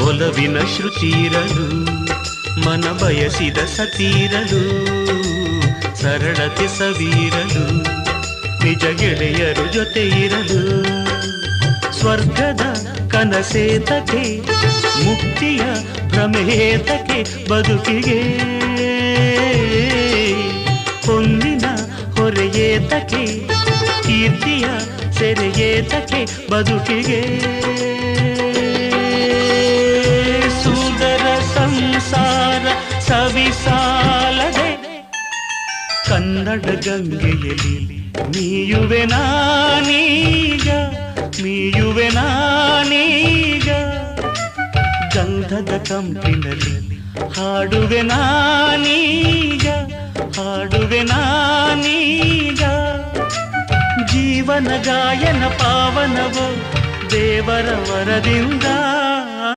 ಒಲವಿನ ಶ್ರುತಿರಲು ಮನ ಬಯಸಿದ ಸತೀರಲು ಸರಳತೆ ಸವೀರಲು ನಿಜ ಗೆಳೆಯರು ಜೊತೆ ಇರಲು ಸ್ವರ್ಗದ ಕನಸೇತಕ್ಕೆ ಮುಕ್ತಿಯ ಭ್ರಮೇತಕ್ಕೆ ಬದುಕಿಗೆ ಹೊಂದಿನ ಹೊರೆಯೇತಕ್ಕೆ ಕೀರ್ತಿಯ ಸೆರೆಯೇತಕ್ಕೆ ಬದುಕಿಗೆ ಸುಂದರ ಸಂಸಾರ ಸವಿಸಾಲದೆ ಕನ್ನಡ ಗಂಗೆಯಲ್ಲಿ ಮೀಯುವೆ ನಾನೀಗ ಮೀಯುವೆ ನಾನೀಗ ಗಂಧದ ಕಂಪಿನಲ್ಲಿ ಹಾಡುವೆ ನಾನೀಗ ಹಾಡುವೆ ನಾನೀಗ ಜೀವನ ಗಾಯನ ಪಾವನವೋ ದೇವರ ವರದಿಂದ